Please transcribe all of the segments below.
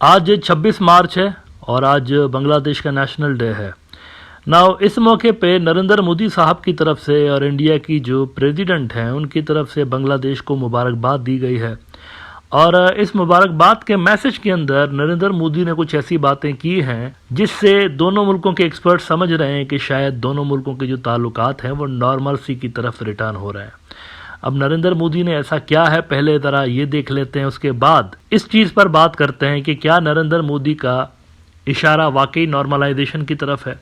आज 26 मार्च है और आज बांग्लादेश का नेशनल डे है। नाउ इस मौके पे नरेंद्र मोदी साहब की तरफ से और इंडिया की जो प्रेसिडेंट हैं उनकी तरफ से बांग्लादेश को मुबारकबाद दी गई है। और इस मुबारकबाद के मैसेज के अंदर नरेंद्र मोदी ने कुछ ऐसी बातें की हैं जिससे दोनों मुल्कों के एक्सपर्ट समझ रहे हैं कि शायद दोनों मुल्कों के जो ताल्लुकात हैं वो नॉर्मलसी की तरफ रिटर्न हो रहे हैं। अब नरेंद्र मोदी ने ऐसा क्या है, पहले ज़रा ये देख लेते हैं, उसके बाद इस चीज़ पर बात करते हैं कि क्या नरेंद्र मोदी का इशारा वाकई नॉर्मलाइजेशन की तरफ है,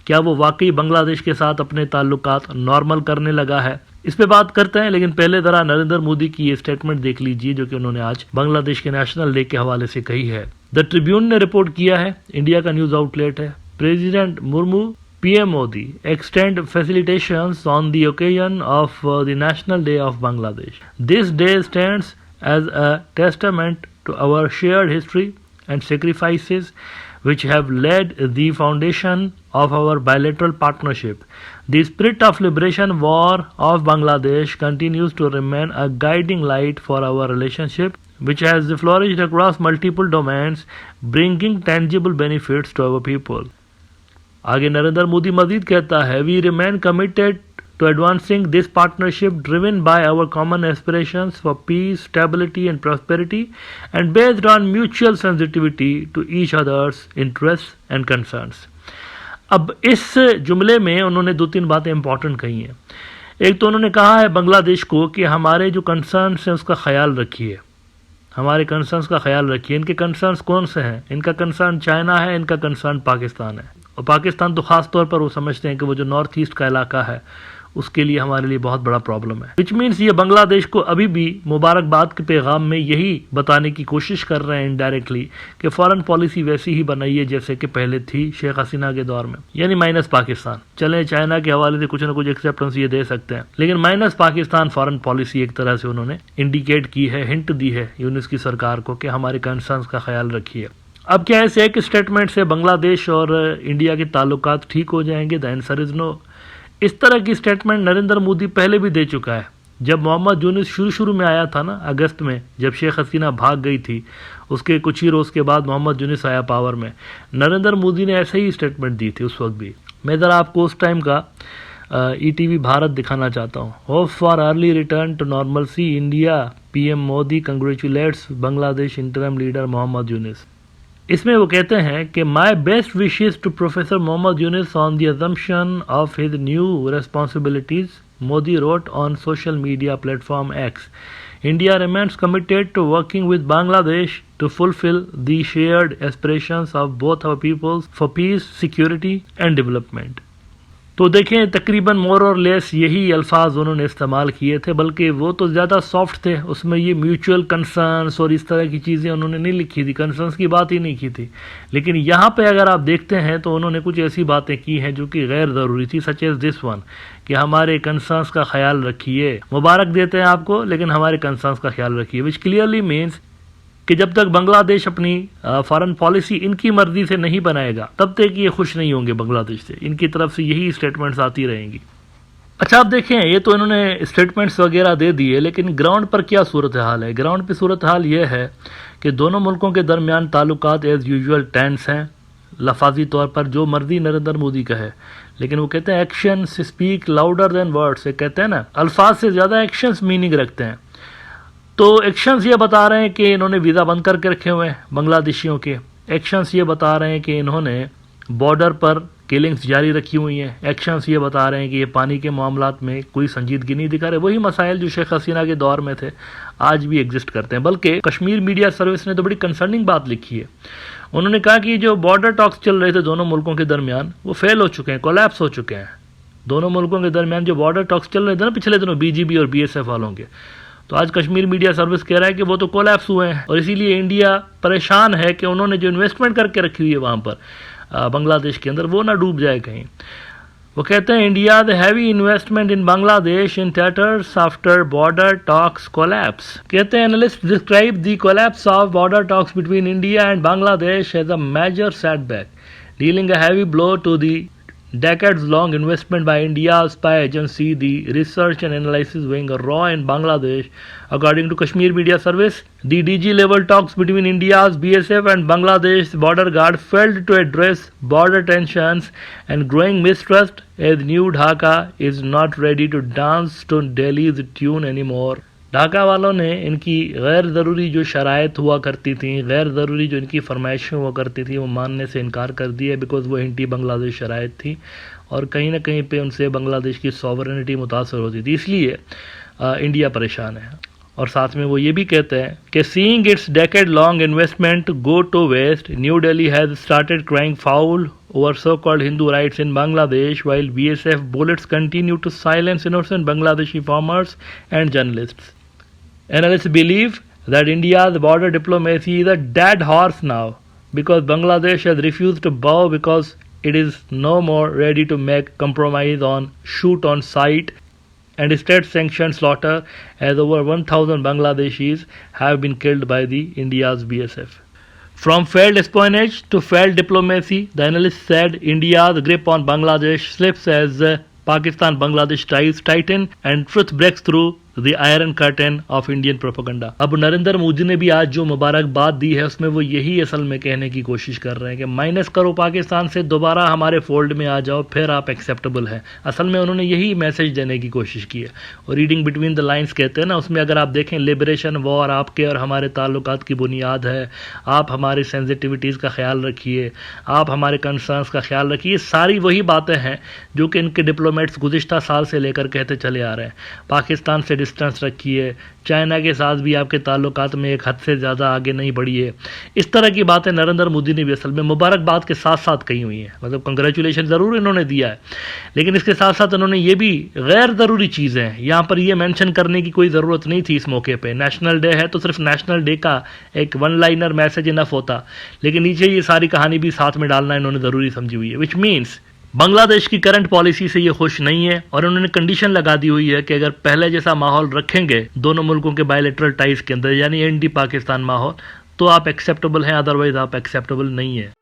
क्या वो वाकई बांग्लादेश के साथ अपने ताल्लुकात नॉर्मल करने लगा है। इस पे बात करते हैं, लेकिन पहले ज़रा नरेंद्र मोदी की ये स्टेटमेंट देख लीजिए जो कि उन्होंने आज बांग्लादेश के नेशनल डे के हवाले से कही है। द ट्रिब्यून ने रिपोर्ट किया है, इंडिया का न्यूज़ आउटलेट है। President Murmu PM Modi extend facilitations on the occasion of the National Day of Bangladesh. This day stands as a testament to our shared history and sacrifices which have laid the foundation of our bilateral partnership. The spirit of liberation war of Bangladesh continues to remain a guiding light for our relationship, which has flourished across multiple domains, bringing tangible benefits to our people. आगे नरेंद्र मोदी मजीद कहता है, we remain committed to advancing this partnership driven by our common aspirations for peace, stability and prosperity and based on mutual sensitivity to each other's interest and concerns. अब इस जुमले में उन्होंने दो तीन बातें इंपॉर्टेंट कही हैं। एक तो उन्होंने कहा है बांग्लादेश को कि हमारे जो कंसर्न्स हैं उसका ख्याल रखिए, हमारे कंसर्न्स का ख्याल रखिए। इनके कंसर्न्स कौन से हैं? इनका कंसर्न चाइना है, इनका कंसर्न पाकिस्तान है। और पाकिस्तान तो ख़ास तौर पर वो समझते हैं कि वो जो नॉर्थ ईस्ट का इलाका है उसके लिए हमारे लिए बहुत बड़ा प्रॉब्लम है। विच मीन्स ये बांग्लादेश को अभी भी मुबारकबाद के पैगाम में यही बताने की कोशिश कर रहे हैं इनडायरेक्टली कि फॉरेन पॉलिसी वैसी ही बनाइए जैसे कि पहले थी शेख हसीना के दौर में, यानी माइनस पाकिस्तान। चले चाइना के हवाले से कुछ ना कुछ एक्सेप्टेंस ये दे सकते हैं, लेकिन माइनस पाकिस्तान फॉरेन पॉलिसी एक तरह से उन्होंने इंडिकेट की है, हिंट दी है यूनिस की सरकार को कि हमारे कंसर्न्स का ख्याल रखिए। अब क्या ऐसे एक स्टेटमेंट से बांग्लादेश और इंडिया के ताल्लुकात ठीक हो जाएंगे? The answer is no. इस तरह की स्टेटमेंट नरेंद्र मोदी पहले भी दे चुका है। जब मोहम्मद यूनिस शुरू में आया था ना, अगस्त में, जब शेख हसीना भाग गई थी, उसके कुछ ही रोज़ के बाद मोहम्मद यूनिस आया पावर में, नरेंद्र मोदी ने ऐसे ही स्टेटमेंट दी थी उस वक्त भी। मैं ज़रा आपको उस टाइम का ETV भारत दिखाना चाहता हूँ। Hope for early return to normalcy, India, PM Modi congratulates Bangladesh interim leader Mohammad Yunus. इसमें वो कहते हैं कि my best wishes to professor Mohammad Yunus on the assumption of his new responsibilities, Modi wrote on social media platform X. India remains committed to working with Bangladesh to fulfill the shared aspirations of both our peoples for peace, security and development. तो देखें तकरीबन मोर और less यही अल्फाज उन्होंने इस्तेमाल किए थे, बल्कि वो तो ज़्यादा सॉफ्ट थे, उसमें ये म्यूचुअल कंसर्न्स और इस तरह की चीज़ें उन्होंने नहीं लिखी थी, कंसर्न्स की बात ही नहीं की थी। लेकिन यहाँ पे अगर आप देखते हैं तो उन्होंने कुछ ऐसी बातें की हैं जो कि गैर ज़रूरी थी, सच एज दिस वन, कि हमारे कंसर्न्स का ख्याल रखिए। मुबारक देते हैं आपको, लेकिन हमारे कंसर्न्स का ख्याल रखिए, विच क्लियरली मीन्स कि जब तक बांग्लादेश अपनी फॉरेन पॉलिसी इनकी मर्जी से नहीं बनाएगा तब तक ये खुश नहीं होंगे बांग्लादेश से। इनकी तरफ से यही स्टेटमेंट्स आती रहेंगी। अच्छा, आप देखें ये तो इन्होंने स्टेटमेंट्स वगैरह दे दिए, लेकिन ग्राउंड पर क्या सूरत हाल है? ग्राउंड पे सूरत हाल ये है कि दोनों मुल्कों के दरमियान ताल्लुकात एज़ यूजुअल टेंस हैं। लफाजी तौर पर जो मर्जी नरेंद्र मोदी का है, लेकिन वो कहते हैं action speak louder than words. कहते हैं ना, अल्फाज से ज़्यादा एक्शंस मीनिंग रखते हैं। तो एक्शंस ये बता रहे हैं कि इन्होंने वीज़ा बंद करके रखे हुए हैं बांग्लादेशियों के। एक्शंस ये बता रहे हैं कि इन्होंने बॉर्डर पर किलिंग्स जारी रखी हुई हैं। एक्शंस ये बता रहे हैं कि ये पानी के मामलात में कोई संजीदगी नहीं दिखा रहे। वही मसाइल जो शेख हसीना के दौर में थे आज भी एग्जिस्ट करते हैं। बल्कि कश्मीर मीडिया सर्विस ने तो बड़ी कंसर्निंग बात लिखी है। उन्होंने कहा कि जो बॉर्डर टॉक्स चल रहे थे दोनों मुल्कों के दरमियान, वो फेल हो चुके हैं, कोलैप्स हो चुके हैं। दोनों मुल्कों के दरमियान जो बॉर्डर टॉक्स चल रहे थे ना पिछले दिनों BGB और BSF वालों के, तो आज कश्मीर मीडिया सर्विस कह रहा है कि वो तो कोलैप्स हुए हैं। और इसीलिए इंडिया परेशान है कि उन्होंने जो इन्वेस्टमेंट करके रखी हुई है वहाँ पर बांग्लादेश के अंदर, वो ना डूब जाए कहीं। वो कहते हैं India the heavy investment in Bangladesh in tatters after border talks collapse. कहते हैं analyst describe the collapse of border talks between India and Bangladesh as a major setback, dealing a heavy blow to the decades-long investment by India's spy agency, the research and analysis wing RAW in Bangladesh. According to Kashmir Media Service, the DG-level talks between India's BSF and Bangladesh border guard failed to address border tensions and growing mistrust as New Dhaka is not ready to dance to Delhi's tune anymore. Dhaka वालों ने इनकी गैर ज़रूरी जो शराइत हुआ करती थी, गैर ज़रूरी जो इनकी फरमाइशें हुआ करती थी, वो मानने से इनकार कर दिया बिकॉज़ वो एंटी बांग्लादेश शराइत थी और कहीं ना कहीं पे उनसे बांग्लादेश की सॉवरेनिटी मुतासर होती थी, इसलिए इंडिया परेशान है। और साथ में वो ये भी कहते हैं कि seeing its decade long investment go to waste, new Delhi has started crying foul over so-called Hindu rights in Bangladesh, while BSF bullets continue to silence innocent Bangladeshi farmers and journalists. Analysts believe that India's border diplomacy is a dead horse now because Bangladesh has refused to bow because it is no more ready to make compromise on shoot on sight and state-sanctioned slaughter, as over 1,000 Bangladeshis have been killed by the India's BSF. From failed espionage to failed diplomacy, the analyst said India's grip on Bangladesh slips as Pakistan-Bangladesh ties tighten and truth breaks through the iron curtain of Indian propaganda. अब नरेंद्र मोदी ने भी आज जो मुबारकबाद दी है उसमें वो यही असल में कहने की कोशिश कर रहे हैं कि माइनस करो पाकिस्तान से, दोबारा हमारे फोल्ड में आ जाओ, फिर आप एक्सेप्टेबल हैं। असल में उन्होंने यही मैसेज देने की कोशिश की है और रीडिंग बिटवीन द लाइंस कहते हैं ना, उसमें अगर आप देखें लिबरेशन वॉर आपके और हमारे ताल्लुकात की बुनियाद है, आप हमारी सेंसिटिविटीज़ का ख्याल रखिए, आप हमारे कंसर्न्स का ख्याल रखिए, सारी वही बातें हैं जो कि इनके डिप्लोमेट्स गुज़िश्ता साल से लेकर कहते चले आ रहे हैं। पाकिस्तान से डिस्टेंस रखिए, चाइना के साथ भी आपके ताल्लुकात में एक हद से ज़्यादा आगे नहीं बढ़िए। इस तरह की बातें नरेंद्र मोदी ने भी असल में मुबारकबाद के साथ साथ कही हुई हैं। मतलब कंग्रेचुलेशन ज़रूर इन्होंने दिया है, लेकिन इसके साथ साथ उन्होंने ये भी गैर ज़रूरी चीज़ें हैं यहाँ पर ये मेंशन करने की कोई ज़रूरत नहीं थी इस मौके पे। नेशनल डे है तो सिर्फ नेशनल डे का एक वन लाइनर मैसेज इनफ होता, लेकिन नीचे ये सारी कहानी भी साथ में डालना इन्होंने ज़रूरी समझी हुई है, विच मीन्स बांग्लादेश की करंट पॉलिसी से ये खुश नहीं है और उन्होंने कंडीशन लगा दी हुई है कि अगर पहले जैसा माहौल रखेंगे दोनों मुल्कों के बायलैटरल टाइज के अंदर, यानी एंटी पाकिस्तान माहौल, तो आप एक्सेप्टेबल हैं, अदरवाइज आप एक्सेप्टेबल नहीं है।